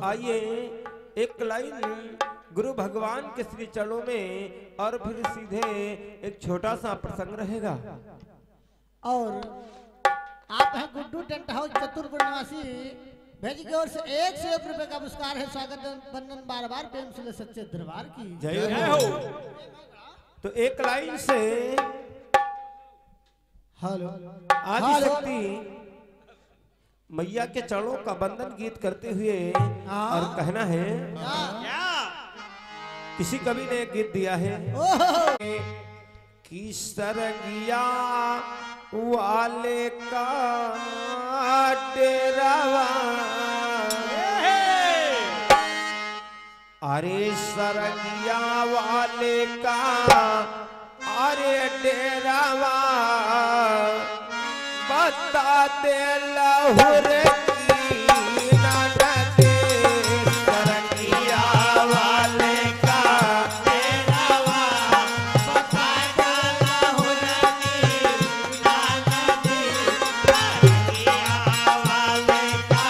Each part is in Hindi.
आइए एक लाइन गुरु भगवान के श्री चरणों में और फिर सीधे एक छोटा सा प्रसंग रहेगा। और आप हैं गुड्डू टेंट हाउस चतुरपुर निवासी, भेज की ओर से 101 रुपए का पुरस्कार है। स्वागत बंदन बार बार प्रेम से सच्चे दरबार की जय हो। तो एक लाइन से हेलो आदिशक्ति मैया के चरणों का बंदन गीत करते हुए और कहना है, किसी कवि ने एक गीत दिया है कि सरंगिया वाले का डेरावा, अरे सरंगिया वाले का अरे डेरावा बता दे लहुर की ननदे, सरंगिया वाले का डेरावा बता दे लहुर की ननदे, सरंगिया वाले का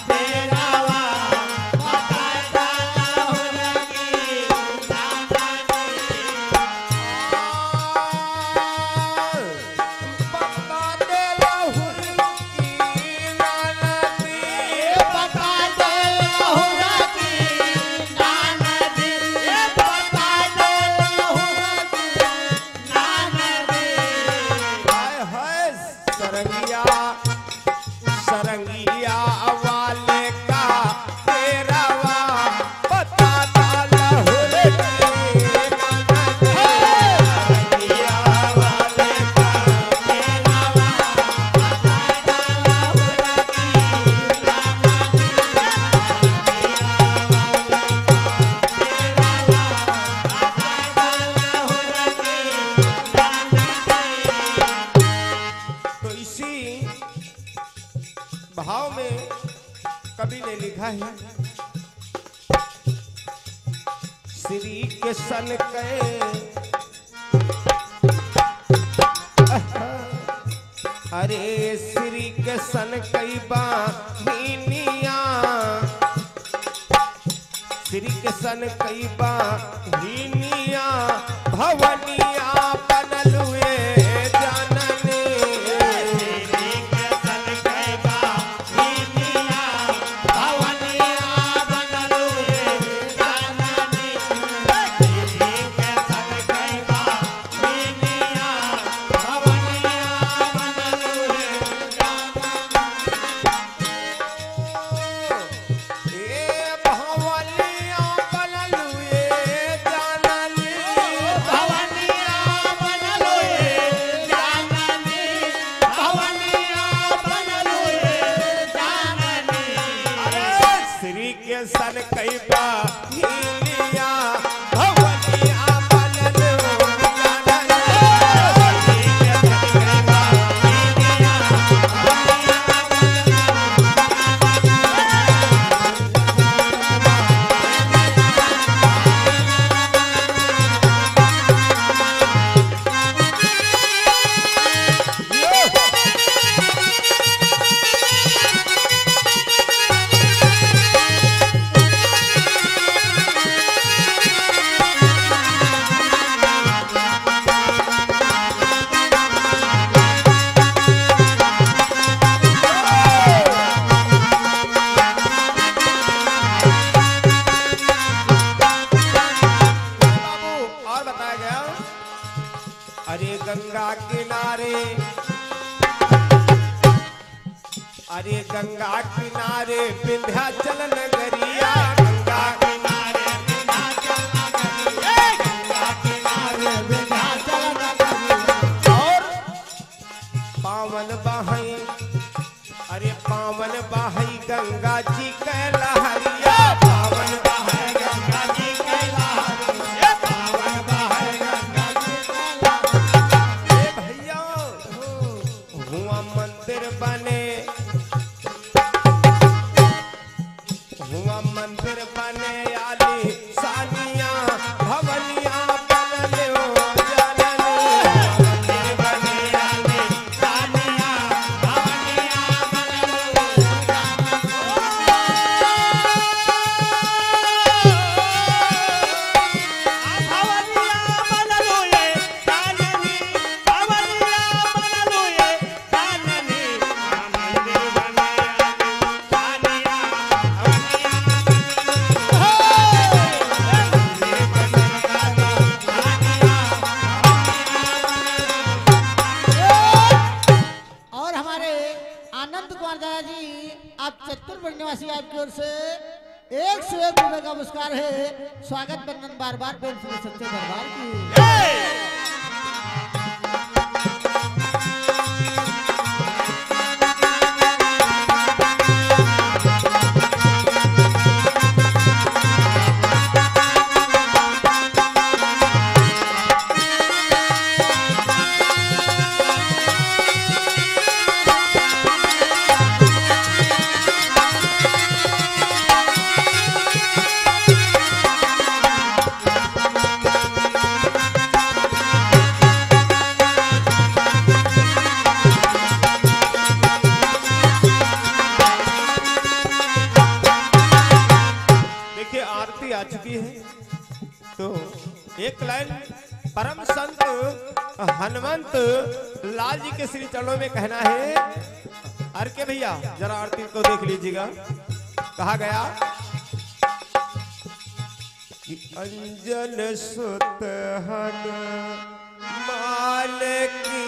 डेरावा बता दे लहुर की सरंगिया वाले का डेरावा बता दे लहुर की ननदे, सरंगिया वाले का डेरावा बता दे लहुर की ननदे। तो इसी भाव में कवि ने लिखा है, श्री के सन के अरे श्री के सन कई बाहिनिया, श्री के सन कई बाहिनिया भवनिया बनल हुए जानने, सन कई बाहिनिया भवनिया बनल जानने, अरे गंगा किनारे, अरे गंगा किनारे विंध्याचल नगरिया, गंगा किनारे विंध्याचल नगरिया, गंगा किनारे विंध्याचल नगरिया। और पावन बहई, अरे पावन बहई गंगा जी के लहरिया, पावन बहई गंगा जी के लहरिया, पावन बहई गंगा जी के भैया हुआ मंदिर बने, हुआ मंदिर बने आली सानिया भवनिया बनले हो जानने, मंदिर बने आली सानिया भवनिया बनले हो जानने। 101 रुपए का पुरस्कार है। स्वागत बंदन बार बार प्रेम से सच्चे दरबार की। आ चुकी है तो एक लाइन परम संत हनुमंत लाल जी के श्री चरणों में कहना है। अर के भैया जरा आरती को देख लीजिएगा। कहा गया कि अंजन सुत हनुमान की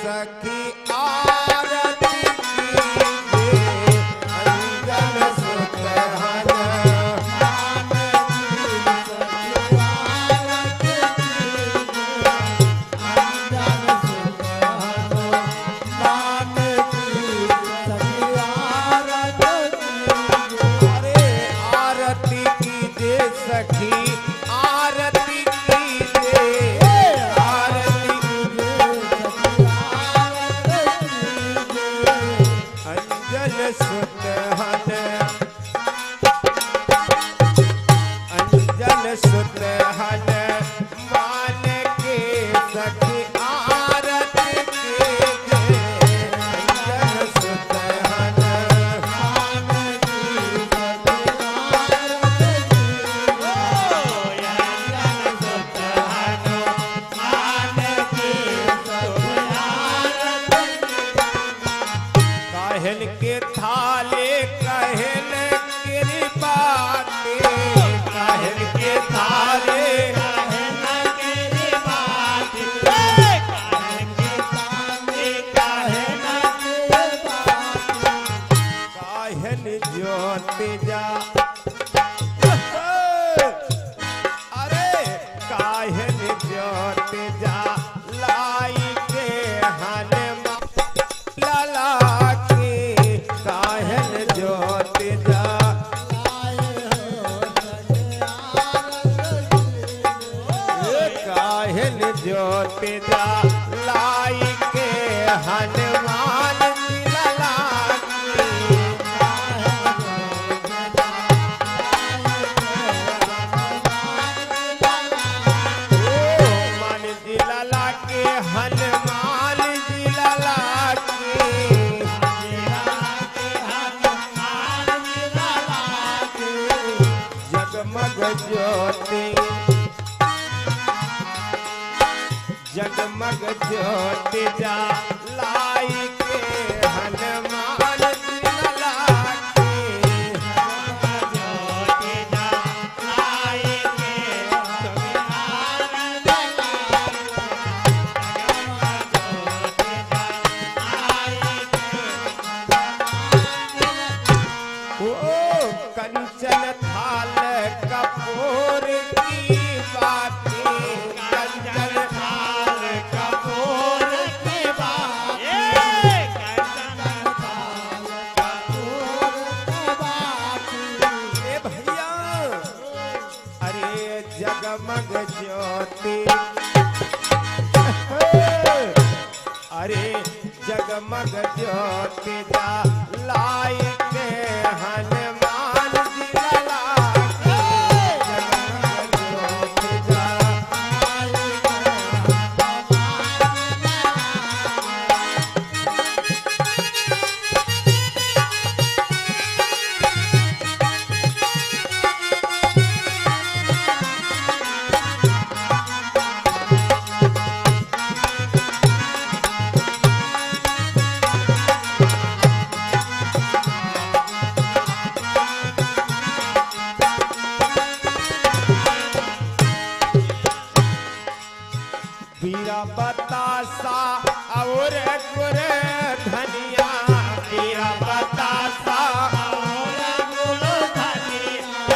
सखी आरती कीजिए। अंजन सुत जगमग ज्योति जा लाई के हनुमान जी लला के। जगमग ज्योति जा लाई के हनुमान लला के। ओ कंचन थाल कपूर की बातें। कंचन थाल कपूर की बातें। कंचन थाल कपूर की बातें। ए भैया अरे जगमग ज्योति अरे जगमग ज्योति जा लाई के हनुमान जी लला के। जगमग ज्योति जा लाई के वीरा बतासा और गुर धनिया। वीरा बतासा और गुर धनिया।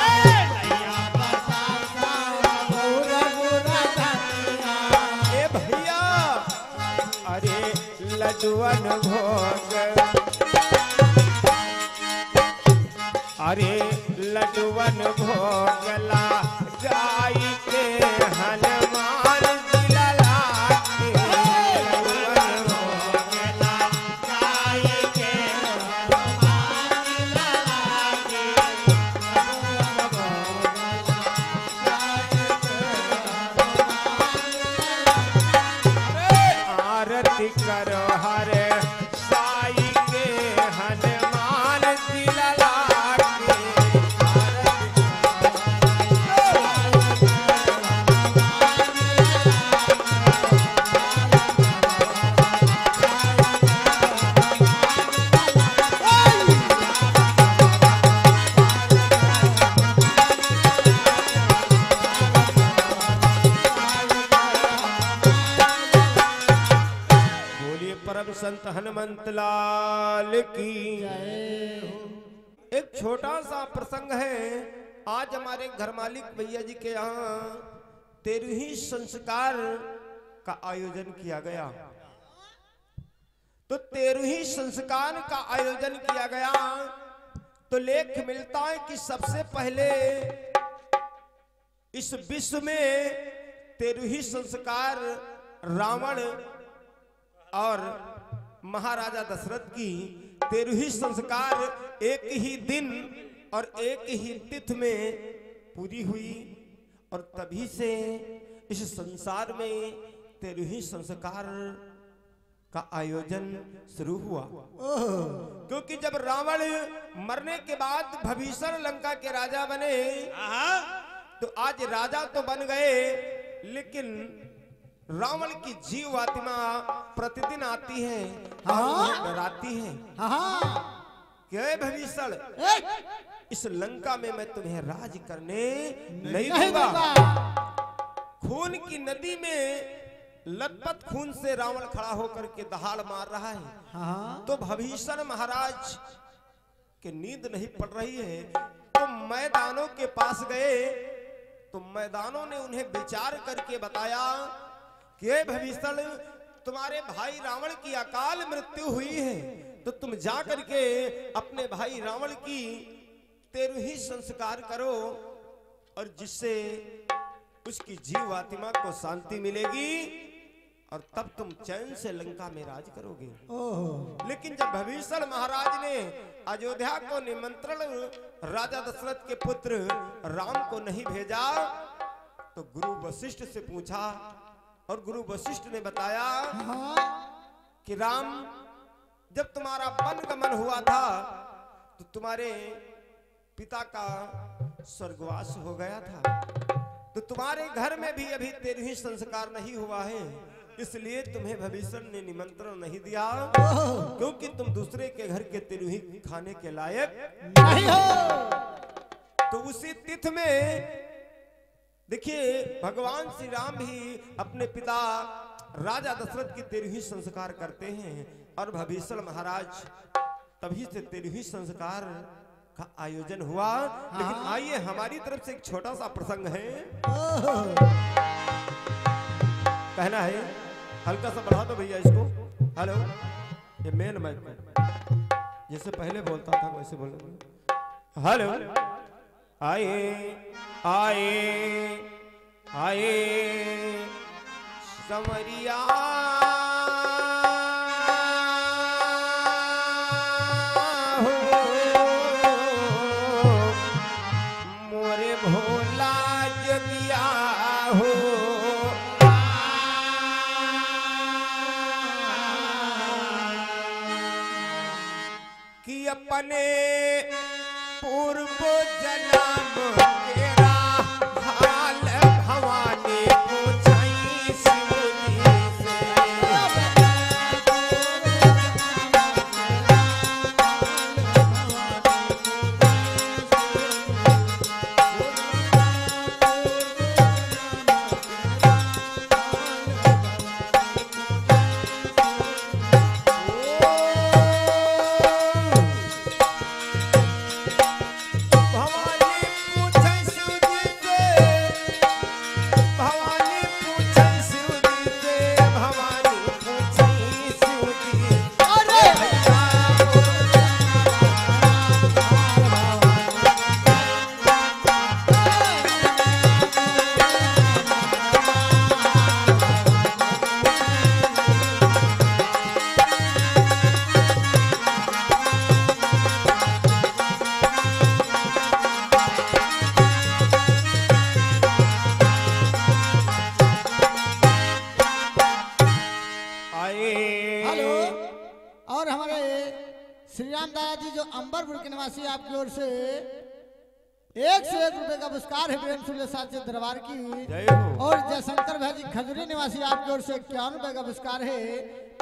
ललुवन भोगला गाई के हनुमान दिलला के ललुवन भोगला गाई के हनुमान दिलला के आरती करो हरे साई के हनुमान दिलला के बोलिए परम संत हनुमंत लाल की। एक छोटा सा प्रसंग है। आज हमारे घर मालिक भैया जी के यहाँ 13वीं संस्कार का आयोजन किया गया। तो 13वीं संस्कार का आयोजन किया गया तो लेख मिलता है कि सबसे पहले इस विश्व में 13वीं संस्कार रावण और महाराजा दशरथ की 13वीं संस्कार एक ही दिन और एक ही तिथि में पूरी हुई और तभी से इस संसार में 13वीं संस्कार का आयोजन शुरू हुआ। क्योंकि जब रावण मरने के बाद भीषण लंका के राजा बने तो आज राजा तो बन गए लेकिन रावण की जीव आत्मा प्रतिदिन आती है और डराती है। क्या भीषण इस लंका में मैं तुम्हें राज करने नहीं दूंगा। खून की नदी में लथपथ खून से रावण खड़ा होकर के दहाड़ मार रहा है। तो भीषण महाराज के नींद नहीं पड़ रही है तो मैदानों के पास गए तो मैदानों ने उन्हें विचार करके बताया कि भीषण तुम्हारे भाई रावण की अकाल मृत्यु हुई है तो तुम जा करके अपने भाई रावण की 13वीं संस्कार करो और जिससे उसकी जीव आत्मा को शांति मिलेगी और तब तुम चैन से लंका में राज करोगे। लेकिन जब भीषण महाराज ने अयोध्या को निमंत्रण राजा दशरथ के पुत्र राम को नहीं भेजा तो गुरु वशिष्ठ से पूछा और गुरु वशिष्ठ ने बताया कि राम जब तुम्हारा वन गमन हुआ था तो तुम्हारे पिता का स्वर्गवास हो गया था तो तुम्हारे घर में भी अभी 13वीं संस्कार नहीं हुआ है इसलिए तुम्हें भीषण ने निमंत्रण नहीं दिया क्योंकि तुम दूसरे के घर के 13वीं खाने के लायक नहीं हो। तो उसी तिथि में देखिए भगवान श्री राम भी अपने पिता राजा दशरथ की 13वीं संस्कार करते हैं और भीषण महाराज तभी से 13वीं संस्कार का आयोजन हुआ। लेकिन आइए हमारी तरफ से एक छोटा सा प्रसंग है कहना है हल्का सा बढ़ा दो भैया इसको। हेलो ये मेन माइक में जैसे पहले बोलता था वैसे बोलो। हेलो आए आए आए समरिया हो मोरे भोला जगिया हो कि अपने पूर्व जन्म तेरा हाल भवानी पूछई शिव जी से। भवानी पूछ दादा जी जो अंबरपुर के निवासी आपकी ओर से 101 रुपए का पुरस्कार है प्रेम सुले साचे दरबार की। जय हो। और जयशंकर भाई जी खजूरी निवासी आपकी ओर से 51 रुपए का पुरस्कार है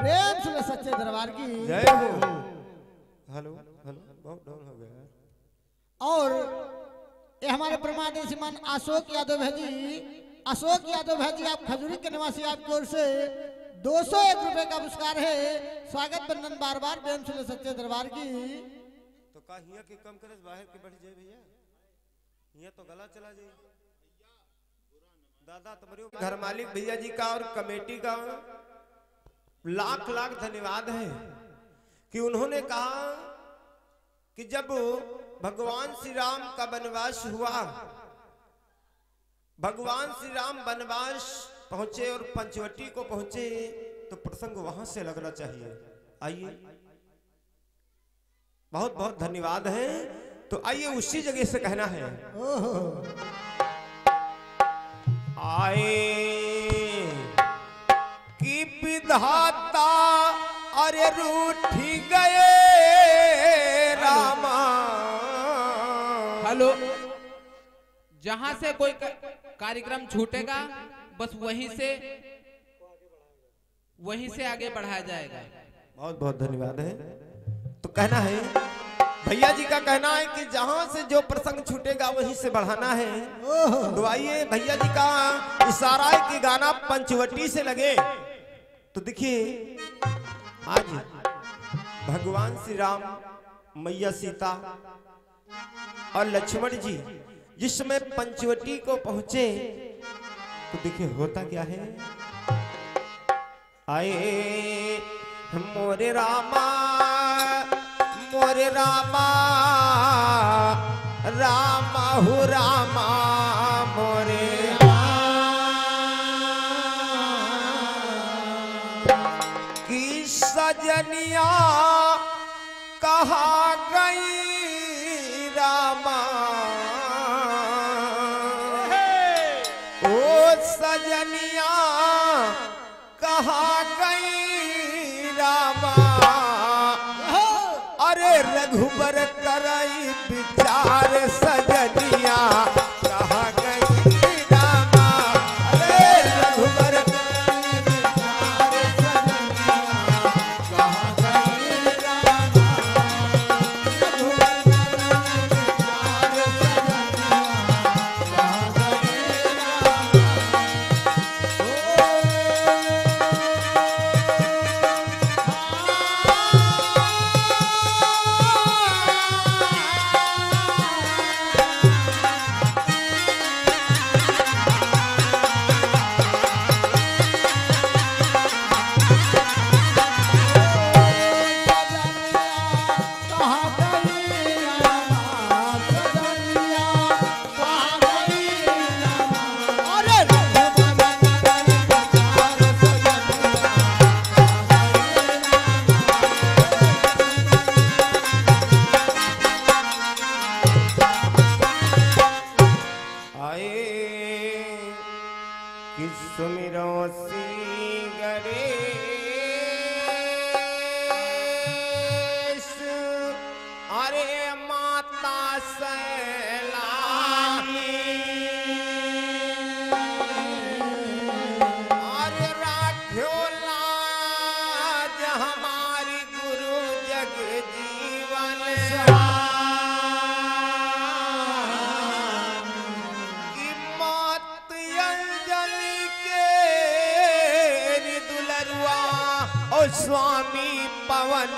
प्रेम सुले सच्चे दरबार की। जय हो। हेलो हेलो बहुत डाउन हो गया। और ये हमारे प्रमाद श्रीमान अशोक यादव है जी, अशोक यादव है जी, आप खजूरी के निवासी आपकी ओर से 201 रुपए का पुरस्कार है। स्वागत बंदन बार बार प्रेम सुले सच्चे दरबार की। तो का हिया के कम करे बाहर के बढ़ जाए भैया, ये तो गला चला जाए। दादा तुम्हारे घर मालिक भैया जी का और कमेटी का लाख लाख धन्यवाद है कि उन्होंने कहा कि जब भगवान श्री राम का वनवास हुआ, भगवान श्री राम वनवास पहुंचे और पंचवटी को पहुंचे तो प्रसंग वहां से लगना चाहिए। आइए, बहुत बहुत धन्यवाद है। तो आइए उसी जगह से कहना है। आए कि विधाता अरे रूठी गए रामा। हेलो, जहां से कोई कार्यक्रम छूटेगा बस वहीं से आगे बढ़ाया जाएगा। बहुत बहुत धन्यवाद है। तो कहना है भैया जी का कहना है कि जहां से जो प्रसंग छूटेगा वहीं से बढ़ाना है। तो आइए, भैया जी का इशारा है कि गाना पंचवटी से लगे। तो देखिए आज भगवान श्री राम, मैया सीता और लक्ष्मण जी जिस समय पंचवटी को पहुंचे तो देखिए होता क्या है। आए मोरे रामा रामा हो रामा मोरे की सजनिया कहा गई रामा। ओ सजनिया कहा गई रामा। अरे रघुबर कराई विचार सजनिया कहा गई रामा। अरे रघुबर कराई विचार सजनिया कहा गई रामा। रघुबर कराई विचार सजनिया कहा गई रामा। स्वामी पवन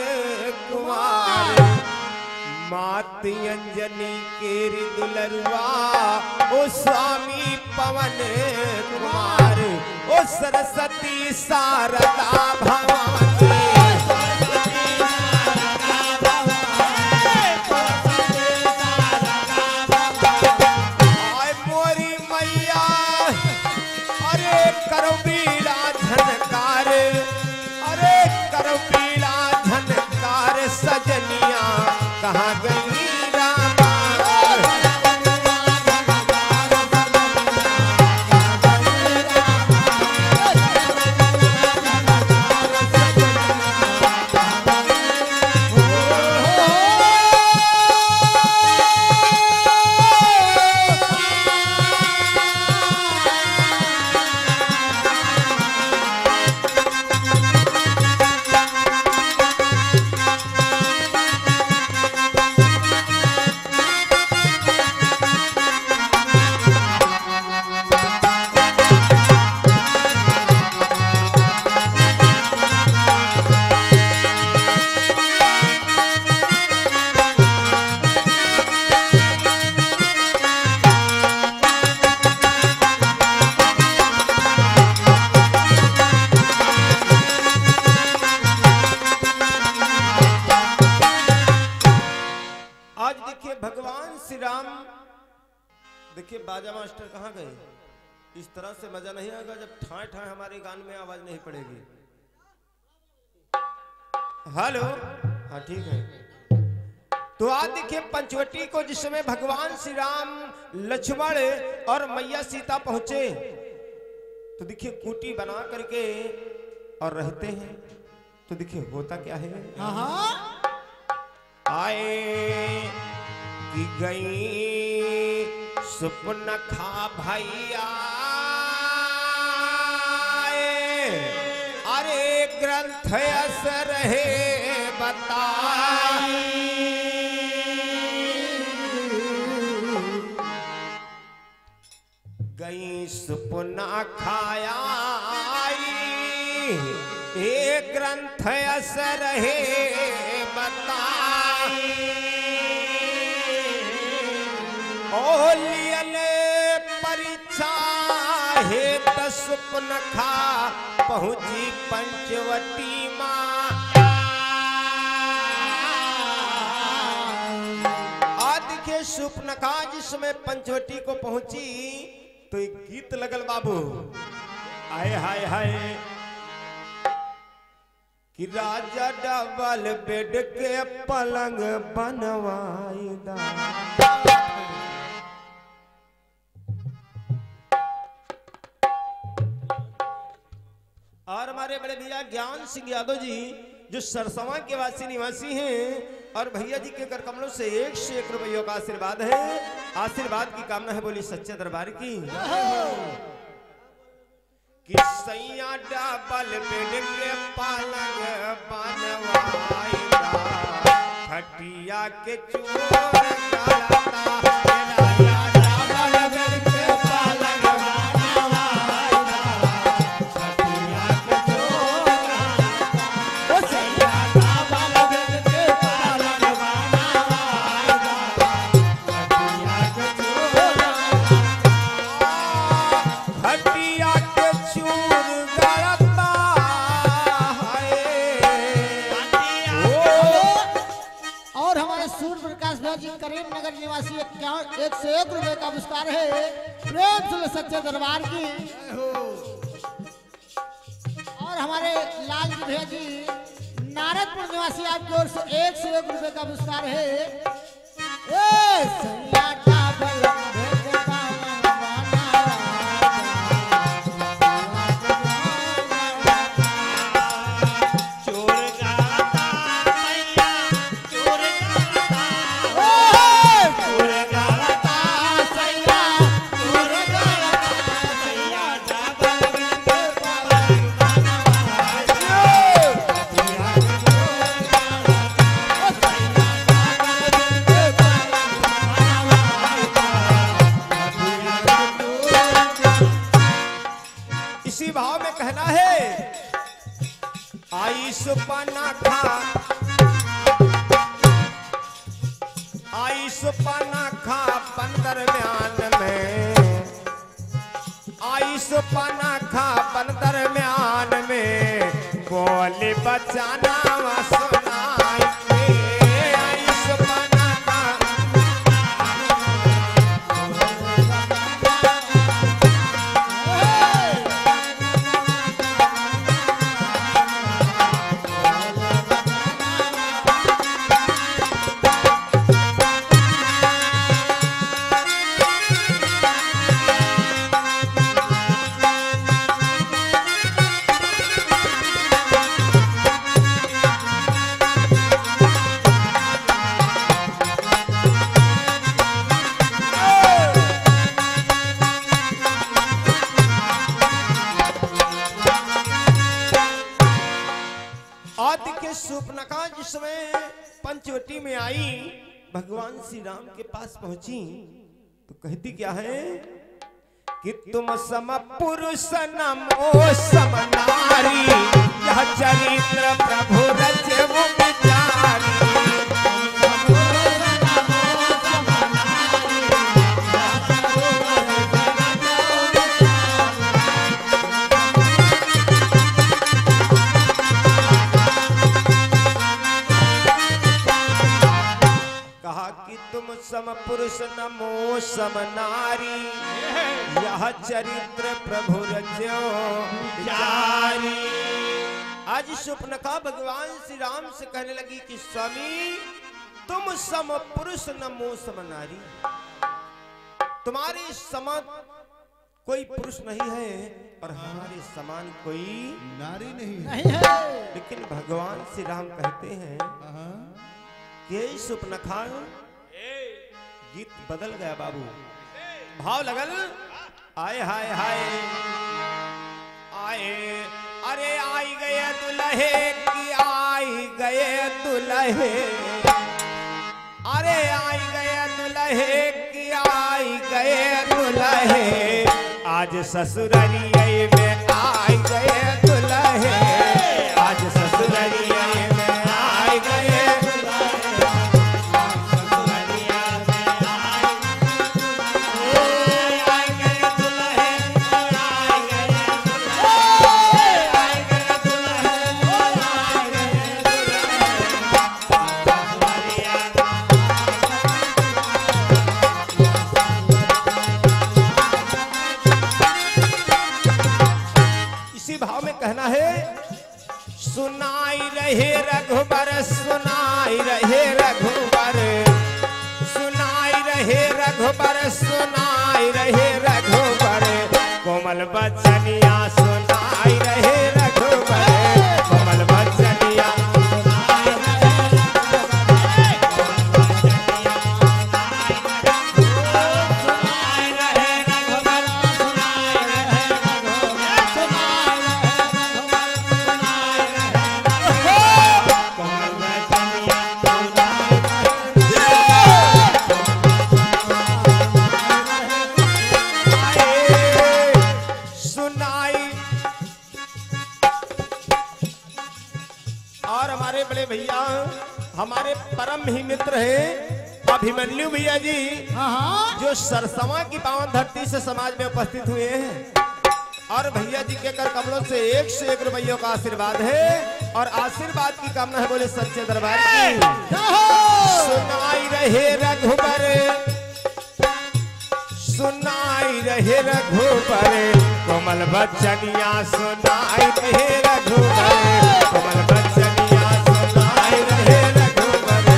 कुमार मात अंजनी के दुलरुआ। ओ स्वामी पवन कुमार, ओ सरस्वती शारदा भवानी। आय मोरी मैया अरे करो बीड़ा झनकार, अरे करो पीला झनकार सजनिया कहाँ गई रामा। सजनिया देखिए बाजा मास्टर कहाँ गए? इस तरह से मजा नहीं आएगा जब ठाए ठाए हमारे गान में आवाज नहीं पड़ेगी। हेलो, हाँ ठीक है। तो आज देखिए पंचवटी को जिसमें भगवान श्री राम, लक्ष्मण और मैया सीता पहुंचे, तो देखिए कुटी बना करके और रहते हैं। तो देखिए होता क्या है, आए कि गई सुपन खा भैया, अरे ग्रंथ असर है बताई, गई सुपना खाया एक ग्रंथ असर है बताई, ओ लियल परीक्षा है त सुपन खा पहुंची पंचवटी माँ। आज के सुपन खा जिसमें पंचवटी को पहुंची तो एक गीत लगल बाबू, आए हाय हाय कि राजा डबल बेड के पलंग बनवाई दा। और हमारे बड़े भैया ज्ञान सिंह यादव जी जो सरसवा के वासी निवासी हैं और भैया जी के कर कमलों से 101 रुपयों का आशीर्वाद है। आशीर्वाद की कामना है, बोली सच्चे दरबार की। कि सैया डबल बेड के पलंग बनवाईदा, खटिया के चोर गलता, राजा डबल बेड के पलंग बनवाईदा, खटिया के चोर गलता, ओ सैया डबल बेड के पलंग बनवाईदा, खटिया के चोर गलता, खटिया करीमनगर निवासी 101 रुपए का पुरस्कार है। प्रेम से सच्चे दरबार की। और हमारे लाल जी भैया जी नारदपुर निवासी आपकी ओर से 101 रुपए का पुरस्कार है। सुपना खा बंदर म्यान में, आई सुपना खा बंदर म्यान में, बोली बचाना सुनाई के, आई सुपना खा सुपनखा जिसमें पंचवटी में आई, भगवान श्री राम के पास पहुंची तो कहती क्या है कि तुम सम पुरुष नमो सम नारी, यह चरित्र प्रभु रचे वो विचारी। सम पुरुष पुरुष नमो सम नारी, यह चरित्र प्रभु रचो जारी। आज सुपनखा भगवान श्री राम से कहने लगी कि स्वामी तुम सम पुरुष नमो सम नारी, तुम्हारे समान कोई पुरुष नहीं है और हमारे समान कोई नारी नहीं है। नहीं है। लेकिन भगवान श्री राम कहते हैं कि सुपनखा, गीत बदल गया बाबू, भाव लगल, आए हाय हाय आए, अरे आई गए दुल्हे की आई गए दुल्हे, अरे आई गए दुल्हे की आई गए दुल्हे, आज ससुरालिये में आई गए दुल्हे, आज ससुरालिये में आई गए दुल्हे, ससुरालिया में आई गए दुल्हे, आई गए दुल्हे, आई गए दुल्हे, आई गए इसी भाव में कहना है, सुनाई रहे रघुबर, सुनाई रहे रघुबर, सुनाई रहे रघुबर, सुनाई रहे रघुबर, कोमल बचनिया सुनाई रहे रघुबर, कोमल बचनिया सुनाई रहे भैया हमारे परम ही मित्र हैं अभिमन्यु भैया जी, जो सरसवा की पावन धरती से समाज में उपस्थित हुए हैं। और भैया जी के कर कमलों से 101 रुपयों का आशीर्वाद है और आशीर्वाद की कामना है बोले सच्चे दरबार की। सुनाई रहे रघुबर, सुनाई रहे रघुबर, कोमल बचनिया सुनाई रहे रघुबर, कोमल बचनिया सुनाई रहे रघुबर,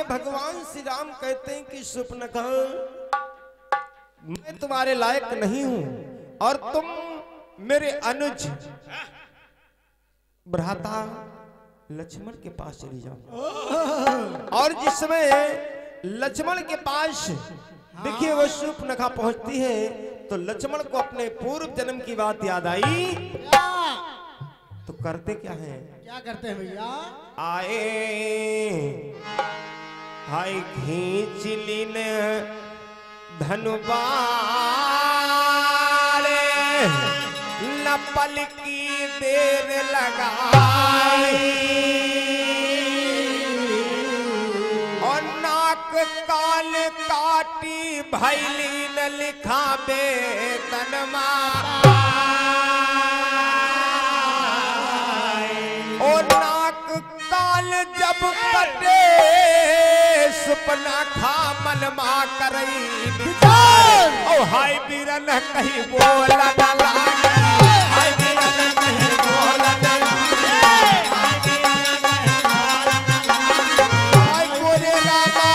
भगवान श्री राम कहते हैं कि सुपनखा मैं तुम्हारे लायक नहीं हूं और तुम मेरे अनुज भ्राता लक्ष्मण के पास चली जाओ। और जिस समय लक्ष्मण के पास देखिए वो सुपनखा पहुंचती है तो लक्ष्मण को अपने पूर्व जन्म की बात याद आई। तो करते क्या है, क्या करते हैं भैया? आए हाय खींच लीन धनुबाले लपल की देर लगाई और नाक काल काटी भैली न लिखा बेतनमा और नाक काल जब कटे सुपना खा मन मा करई विचार ओ हाय बीरन कहीं बोला ना लागे, हाय बीरन कहीं बोला ना लागे, हाय गोरे रामा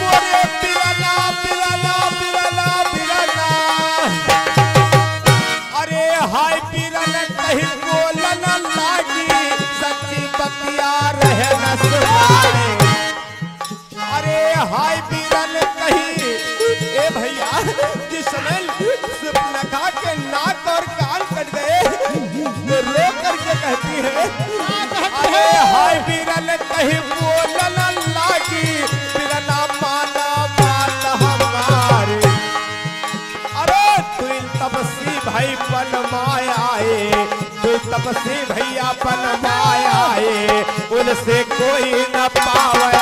गोरे बीरना बीरना बीरना बीरना अरे हाय बीरन कहीं बोला ना लागी सच्ची बतिया रहे न सुनाए। अरे हाय बीरन कहीं ए भैया जिस समय सुपनखा के नाक और कान कट गए तो रो करके कहती है अरे हाय बीरन कहीं बोलन लागी बीरना माना बात हमारे। अरे तू तपसी भाई पन माया तू तपसी भैया बनवाया है उनसे कोई न पावे।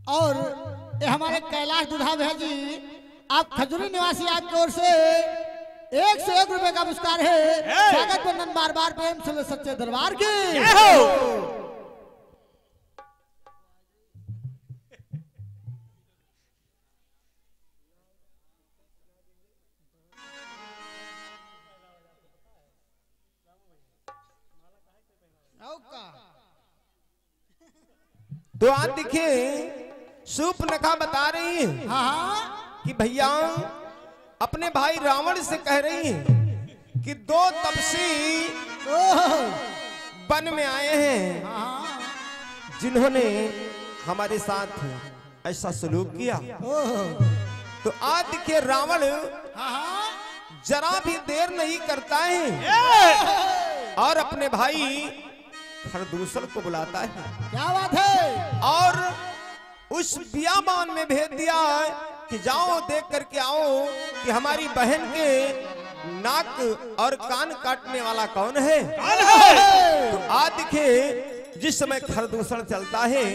और ये हमारे कैलाश दुधा भैया जी आप खजूरी निवासी आपकी ओर से 101 रुपए का पुरस्कार है। स्वागत बंदन बार बार प्रेम से सच्चे दरबार की। तो आज देखिए सूर्पनखा बता रही है हाँ कि भैया अपने भाई रावण से कह रही है कि 2 तपसी वन में आए हैं हाँ जिन्होंने हमारे साथ ऐसा सलूक किया। तो आज देखिए रावण हाँ जरा भी देर नहीं करता है और अपने भाई खरदूषण को बुलाता है। क्या बात है। और उस बियाबान में भेज दिया कि जाओ देख करके आओ कि हमारी बहन के नाक और कान काटने वाला कौन है। तो आज देखिए जिस समय खरदूषण चलता है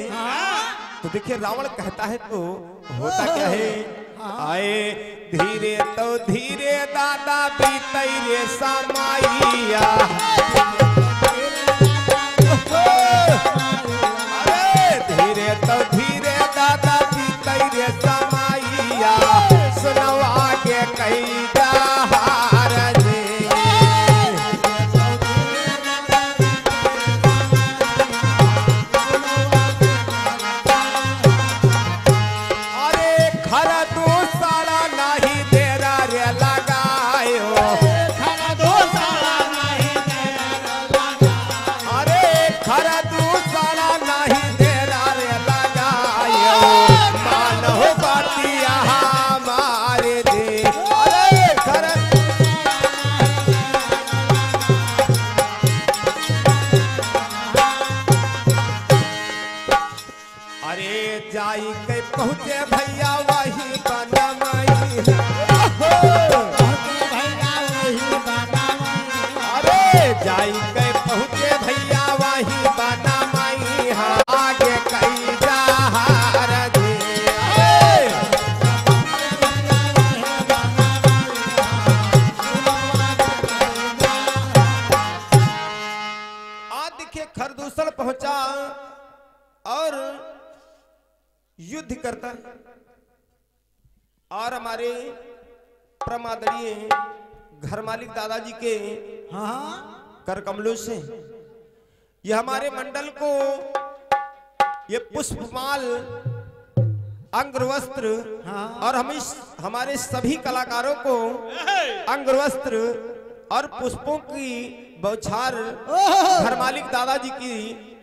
तो देखिए रावण कहता है तो होता क्या है। आए धीरे तो धीरे दादा बीतई रे समाइया। अरे धीरे तो धीरे दादा बीतई रे समाइया सुनवा के कई जहार जी। अरे खरदूषण नहीं देरा रे लगायो। अरे खरदूषण नहीं देरा रे लगायो मानो बातिया हमारे दे। अरे अरे जाई के पहुँचे भैया वही बनमई। अरे जाई के पहुँचे भैया वही बनमई आगे कई जहार जी। आज देखिए खरदूषण पहुंचा और युद्ध करता और हमारे प्रमादनीय घर मालिक दादाजी के हाँ कर कमलों से ये हमारे मंडल को ये पुष्पमाल अंगवस्त्र और हम हमारे सभी कलाकारों को अंगवस्त्र और पुष्पों की बौछार घर मालिक दादाजी की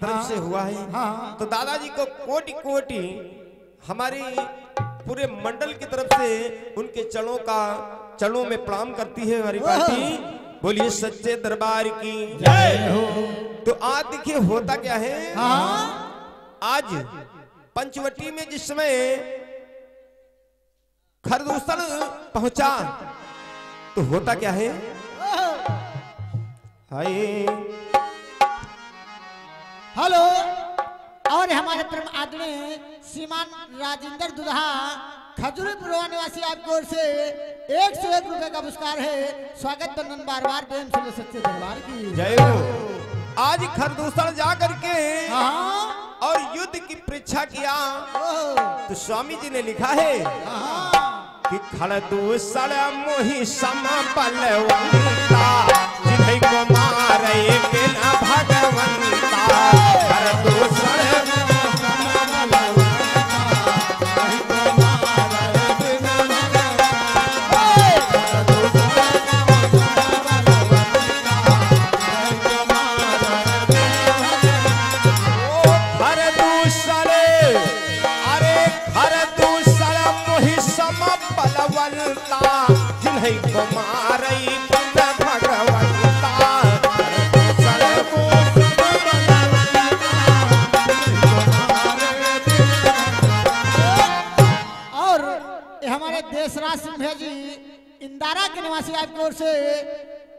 तरफ से हुआ है। तो दादाजी को कोटि कोटि हमारी पूरे मंडल की तरफ से उनके चरणों में प्रणाम करती है हमारी पार्टी। बोलिए सच्चे दरबार की जय हो। तो आज देखिए होता क्या है। आज पंचवटी में जिस समय खरदूषण पहुंचा तो होता क्या है। हाय हेलो और हमारे परम आदरणीय श्रीमान राजेंद्र दुल्हा खजूरी पुरवा निवासी आपकी ओर से 101 रुपए का पुरस्कार है। स्वागत बंदन बार बार प्रेम से सच्चे दरबार की जय हो। आज खरदूषण जा करके और युद्ध की परीक्षा किया तो स्वामी जी ने लिखा है कि खरदूषण मोहि सम बलवंता जिन्हीं को मारे के न भगवंता। खरदूषण है कुमारई बिन भगवंता और ये हमारे देशराज सिंह जी इंदारा के निवासी आपकी ओर से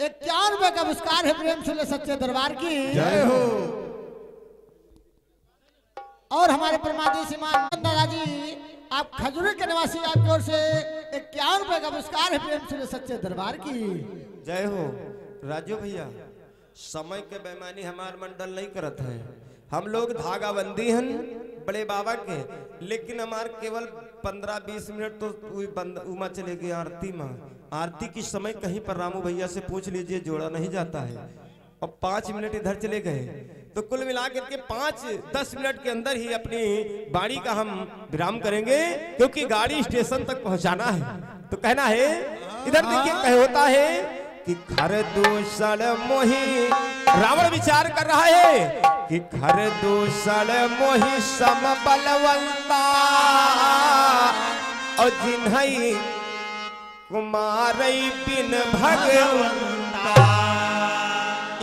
51 रुपए का पुरस्कार है प्रेम से सच्चे दरबार की जय हो। और हमारे परमादेश श्रीमान दादाजी आप खजूरी के निवासी आपकी ओर से 51 रुपए का पुरस्कार है प्रेम से सच्चे दरबार की जय हो। राजू भैया समय के बेमानी हमार मंडल नहीं करत है, हम लोग धागा बंदी हन बड़े बाबा के, लेकिन हमार केवल 15-20 मिनट तो उमा चले गए आरती में। आरती की समय कहीं पर रामू भैया से पूछ लीजिए जोड़ा नहीं जाता है, और 5 मिनट इधर चले गए, तो कुल मिलाकर के 5-10 मिनट के अंदर ही अपनी बाड़ी का हम विराम करेंगे, क्योंकि गाड़ी स्टेशन तक पहुंचाना है। तो कहना है इधर देखिए कह होता है कि घर दूषण मोही, रावण विचार कर रहा है कि घर दूषण मोही सम बलवंता और जिन्हई कुमारई बिन भगवंता।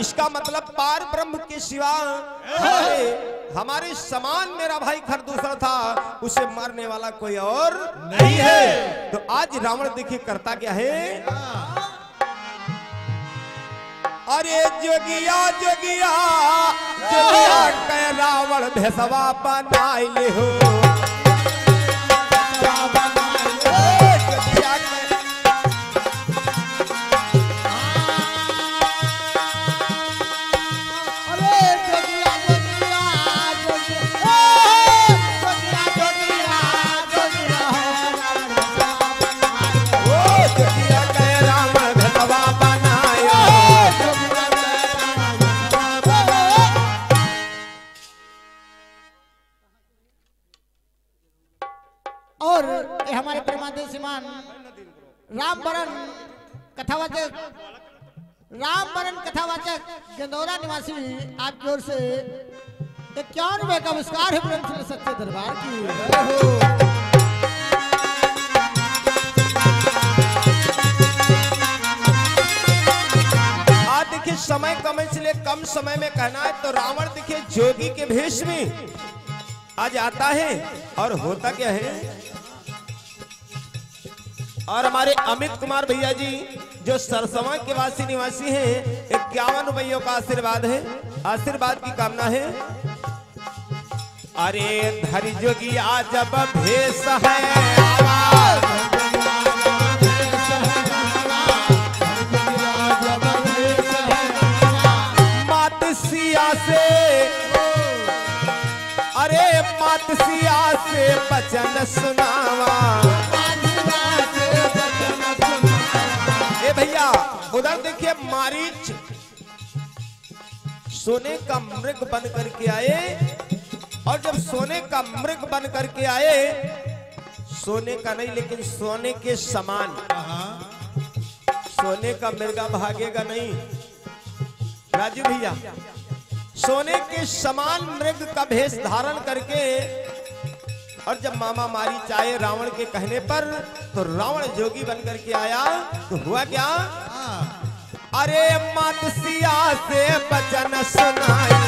इसका मतलब पार ब्रह्म के सिवा हमारे समान मेरा भाई खरदूसरा था, उसे मारने वाला कोई और नहीं है। तो आज रावण देखिए करता क्या है, अरे जोगिया जोगिया जोगिया कह रावण भेसवा बनाइले हो, और ये हमारे परमादेश श्रीमान रामबरन कथावाचक गेंदौरा निवासी आपकी ओर से 51 रुपए का पुरस्कार है प्रेम से सच्चे दरबार की। देखिए समय कम इसलिए कम समय में कहना है, तो रावण देखिए जोगी के भेष में आज आता है, और होता क्या है, और हमारे अमित कुमार भैया जी जो सरसवा के वासी निवासी हैं, 51 रुपयों का आशीर्वाद है, आशीर्वाद की कामना है। अरे धरि जोगिया जब भेष है आवाज, मात सिया से, अरे मात सिया से बचन सुनावा। ए भैया उधर देखिए मारीच सोने का मृग बन करके आए, और जब सोने का मृग बन करके आए, सोने का नहीं लेकिन सोने के समान, सोने का मृगा भागेगा नहीं राजू भैया, सोने के समान मृग का भेष धारण करके, और जब मामा मारी चाहे रावण के कहने पर, तो रावण जोगी बन करके आया। तो हुआ क्या, अरे मात सिया से बचन सुनाए,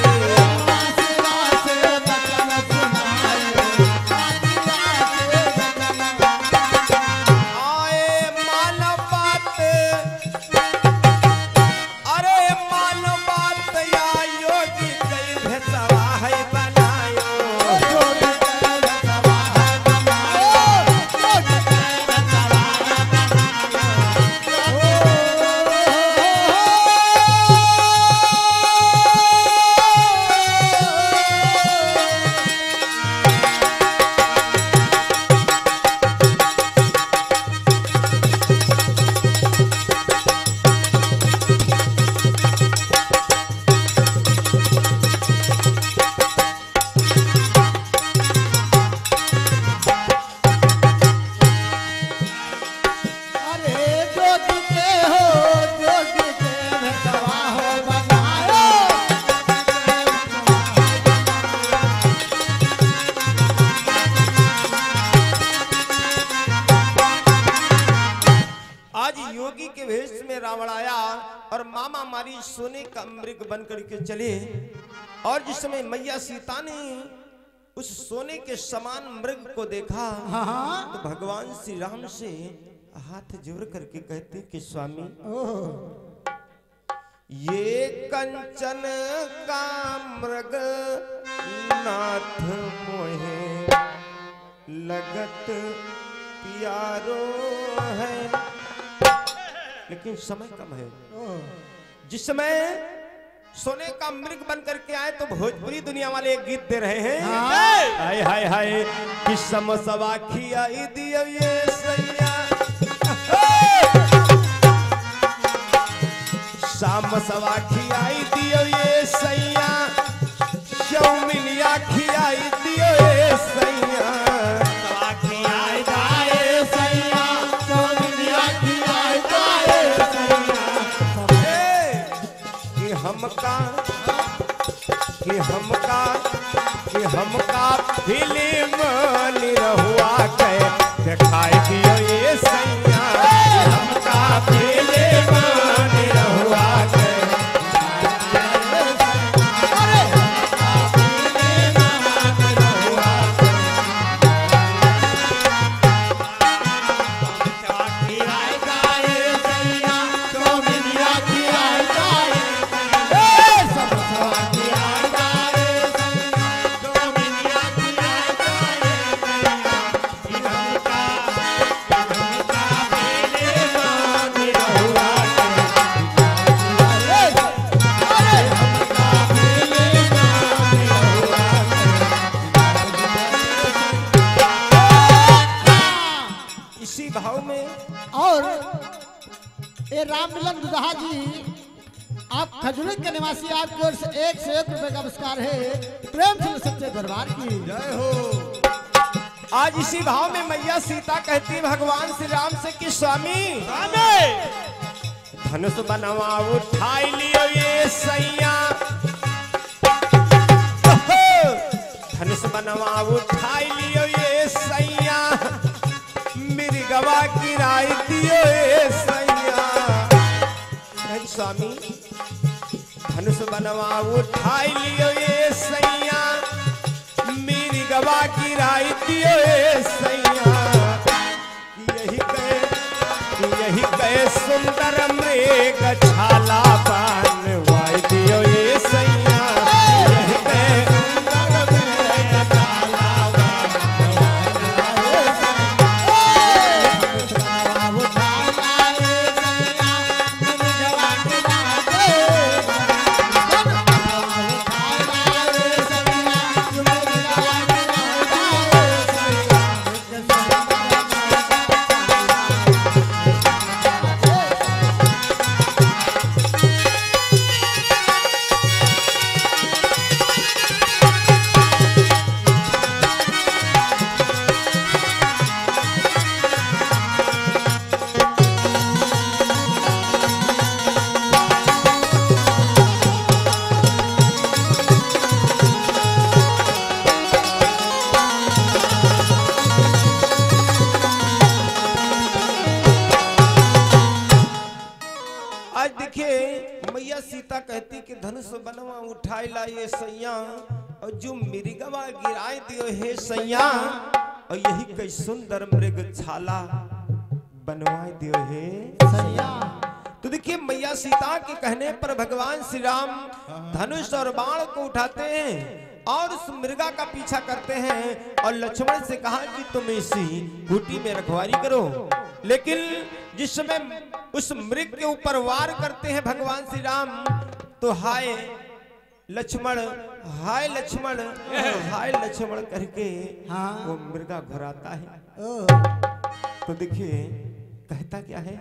समय रावण आया और मामा मारी सोने का मृग बन करके चले, और जिस समय मैया सीता ने उस सोने के समान मृग को देखा तो भगवान श्री राम से हाथ जोड़ करके कहते कि स्वामी ये कंचन का मृग नाथ मोहे लगत प्यारो है, लेकिन समय कम है। जिस समय सोने का मृग बन करके आए तो भोजपुरी दुनिया वाले एक गीत दे रहे हैं, हाय हाय हाय कि समसवा खियाई दियो ये सैया, शाम सवा खियाई दियो ये सैया, चौमिनिया खियाई दियो ये सैया, सवा खियाई दाए सैया, चौमिनिया खियाई दाए सैया, कि हमका फिल्म निरहुआ के दिखाई दियो ये सैया, हमका फिल्म निरहुआ के राममिलन दुधाहा जी, आप खजुरी के निवासी, आपकी ओर से 101 रुपए का पुरस्कार है। प्रेम से सच्चे दरबार की जय हो। आज इसी भाव में मैया सीता कहती भगवान श्री राम से कि स्वामी धनुष बनवा उठाई लियो ये सैया, धनुष बनवा उठाई लियो ये सैया, मिर्गवा गिराई दियो ये सैया, स्वामी धनुष बनवा उठाई लियो ये सैया, मिर्गवा गिराई दियो ये सैया, यही कहे सुंदर मृग छाला बनवाई दियो ये सैया, यही कहे सुंदर मृग छाला सीता कहती कि धनुष बनवा उठाई ला ये सैया, और जो मिर्गवा गिराए दियो हे सैया, और यही कई सुंदर मृग छाला बनवाए दियो हे सैया। तो देखिए मैया सीता के कहने पर भगवान श्री राम धनुष और बाण को उठाते हैं और उस मृगा का पीछा करते हैं, और लक्ष्मण से कहा कि तुम इसी खूंटी में रखवारी करो। लेकिन जिस समय उस मृग के ऊपर वार करते हैं भगवान श्री राम, तो हाय लक्ष्मण, हाय लक्ष्मण, हाय लक्ष्मण करके वो मृगा घुराता है। तो देखिए कहता क्या है,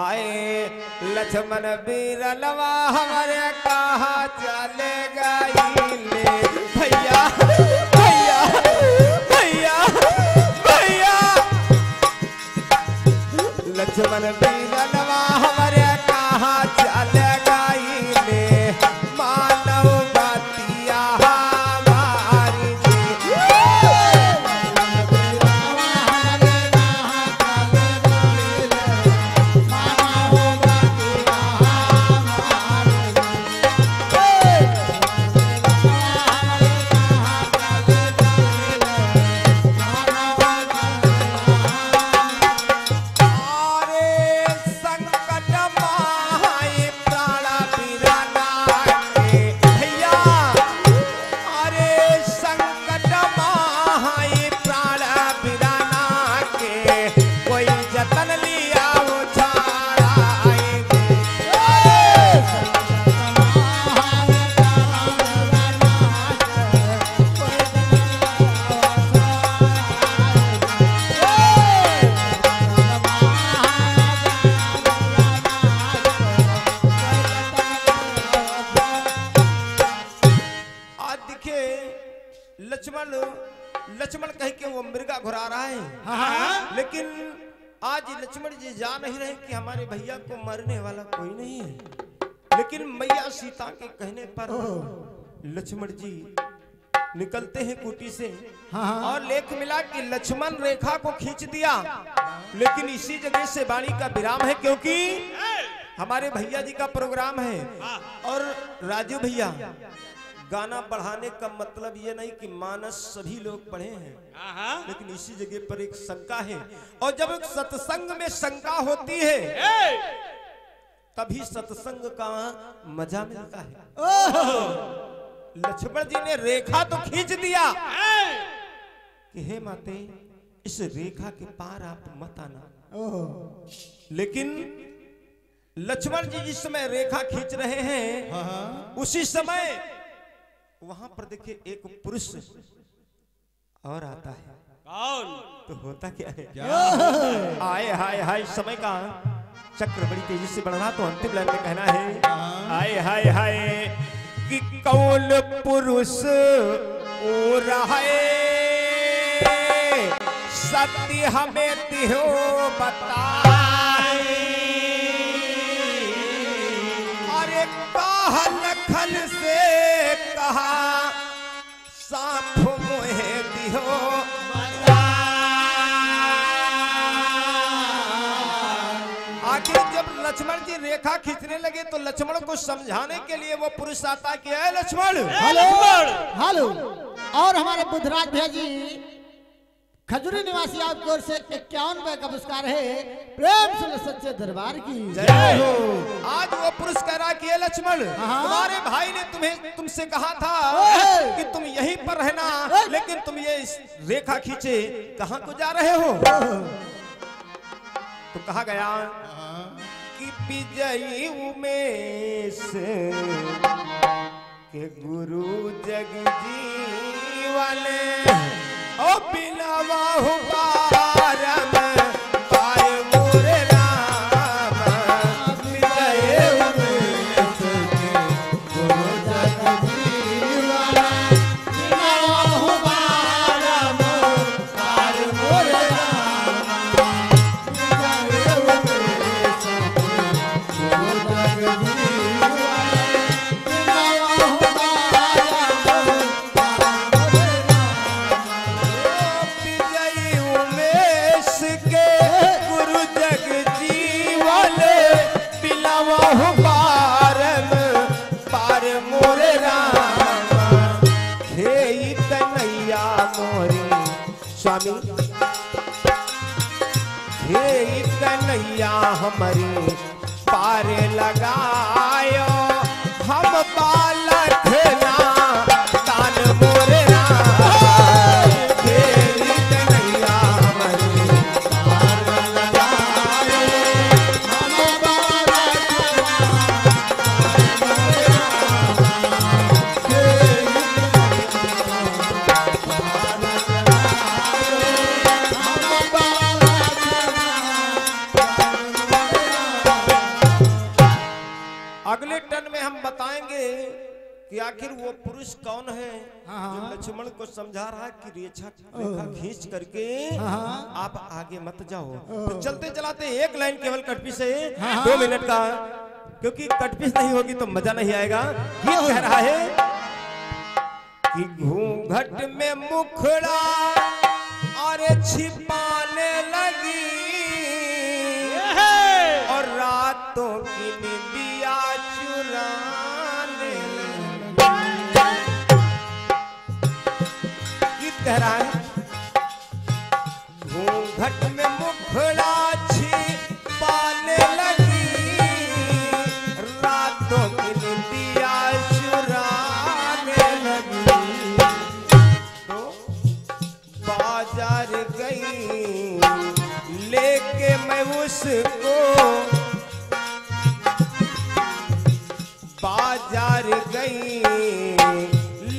आए लक्ष्मण बीरलवा हमारे कहा चले गई ले भैया भैया भैया भैया, लक्ष्मण बीरलवा हमारे कहा चले गई ले मानव बातिया हमारी लक्ष्मण कह के वो मृगा घुरा रहा है, हाँ। लेकिन आज लक्ष्मण जी जान नहीं रहे कि हमारे भैया को मरने वाला कोई नहीं है। लेकिन मैया सीता के कहने पर लक्ष्मण जी निकलते हैं कुटी से, हाँ। और लेख मिला कि लक्ष्मण रेखा को खींच दिया। लेकिन इसी जगह से वाणी का विराम है, क्योंकि हमारे भैया जी का प्रोग्राम है। और राजू भैया, गाना बढ़ाने का मतलब ये नहीं कि मानस सभी लोग पढ़े हैं, लेकिन इसी जगह पर एक शंका है। और जब सत्संग में शंका होती है तभी सत्संग का मजा मिलता है। लक्ष्मण जी ने रेखा तो खींच दिया कि हे माते, इस रेखा के पार आप मत आना। लेकिन लक्ष्मण जी जिस समय रेखा खींच रहे हैं, उसी समय वहां पर देखिए एक पुरुष और आता है। कौन? तो होता क्या है? आए हाय हाय, समय का चक्र बड़ी तेजी से बढ़ रहा, तो अंतिम लाइन में कहना है आए हाय हाय कि कौन पुरुष ओ रहे, सत्य हमें तिहो बताए। अरे कहा लखन से कहा, साफ मोहे दिहो आखिर जब लक्ष्मण जी रेखा खींचने लगे तो लक्ष्मण को समझाने के लिए वो पुरुष आता कि है लक्ष्मण, हेलो हेलो। और हमारे बुद्धराज भैया जी खजूरी निवासी आपकी ओर से 51 रुपए का पुरस्कार है। प्रेम से सच्चे दरबार की जय हो। आज वो पुरुष कह रहा कि ये लक्ष्मण, तुम्हारे भाई ने तुमसे कहा था कि तुम यहीं पर रहना, लेकिन तुम ये रेखा खींचे कहां को जा रहे हो? तो कहा गया कि विजयी उमेश के गुरु जगजीवन ओ बिलवा हुकारम पार मोरे राम। विजयी उमेश के गुरु जगजीवन बिलवा हुकारम पार मोरे स्वामी, हे कन्हैया हमारी पार लगायो, हम बालक ना तान मोरे राम। हे कन्हैया हमारी पार लगायो, हम बालक अगले टर्न में हम बताएंगे कि आखिर वो पुरुष कौन है जो लक्ष्मण को समझा रहा है कि रेखा खींच करके आप आगे मत जाओ। तो चलते चलाते एक लाइन केवल कटपी से 2 मिनट का, क्योंकि कटपीस नहीं होगी तो मजा नहीं आएगा। गीत कह रहा है कि घूंघट में मुखड़ा और छिपाने लगी, और रातों की निंदिया चुराने लगी। गीत कह रहा है घूंघट में मुखड़ा छिपाने लगी, रातों की निंदिया चुराने लगी। तो बाजार गई लेके मैं उसको, बाजार गई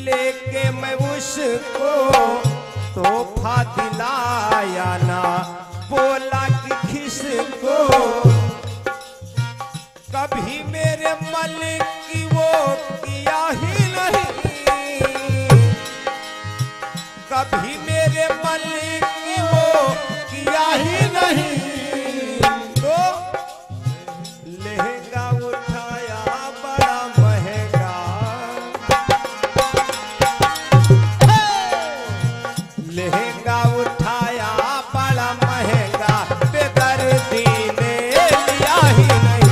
लेके मैं उसको, तोहफा दिलाया ना बोला कि किसको। कभी मेरे मलिक की वो किया ही नहीं, कभी मेरे नहीं। तो लहंगा उठाया बड़ा महंगा, लहंगा उठाया बड़ा महंगा, बेदर्दी ने लिया ही नहीं।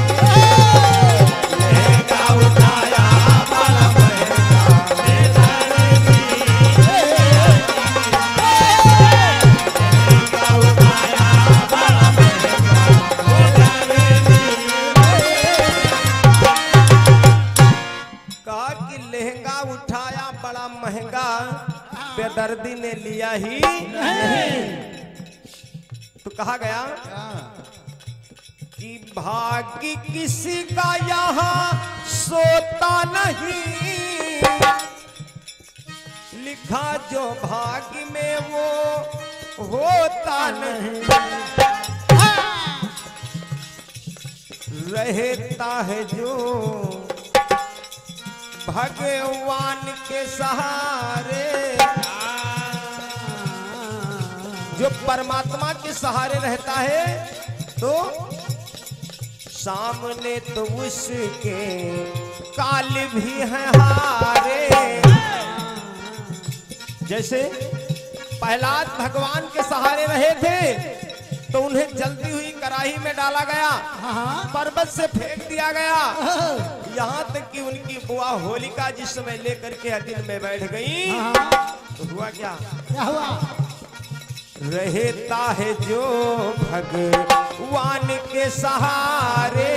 लहंगा उठाया बड़ा महंगा, बेदर्दी ने लहंगा उठाया बड़ा महंगा, बेदर्दी कहा कि लहंगा उठाया बड़ा महंगा, बेदर्दी ने लिया ही नहीं। तो कहा गया कि भाग्य किसी का यहाँ सोता नहीं, लिखा जो भाग्य में वो होता नहीं। रहता है जो भगवान के सहारे, जो परमात्मा के सहारे रहता है, तो सामने तो उसके काल भी है हारे। जैसे प्रहलाद भगवान के सहारे रहे थे तो उन्हें जलती हुई कढ़ाई में डाला गया, पर्वत से फेंक दिया गया, यहाँ तक कि उनकी बुआ होलिका जिस समय लेकर के अग्नि में बैठ गई तो हुआ क्या? क्या हुआ? रहता है जो भगवान के सहारे,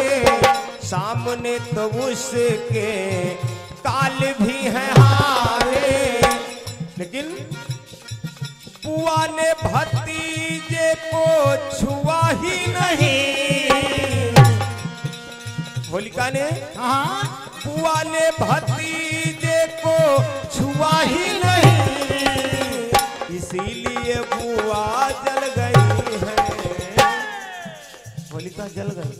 सामने तो उसके काल भी है हारे। लेकिन बुआ ने भतीजे को छुआ ही नहीं, होलिका ने बुआ ने भतीजे को छुआ ही नहीं, इसीलिए बुआ जल गई है। होलिका जल गई,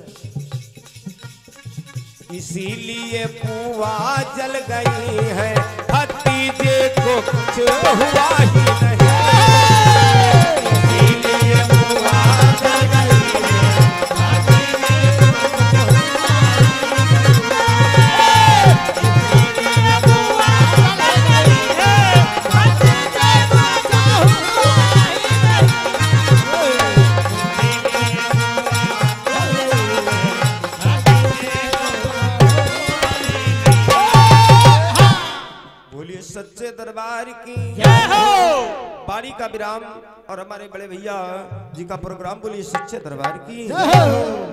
इसीलिए बुआ जल गई है, भतीजे को कुछ हुआ ही नहीं, इसीलिए बुआ जल गई है, भतीजे को कुछ हुआ ही नहीं, इसीलिए बुआ जल गई है, भतीजे को कुछ हुआ ही नहीं, इसीलिए बुआ जल गई है, भतीजे को बोलिए सच्चे दरबार की जय हो। बाड़ी का विराम और हमारे बड़े भैया जी का प्रोग्राम बोलिए सच्चे दरबार की जय हो।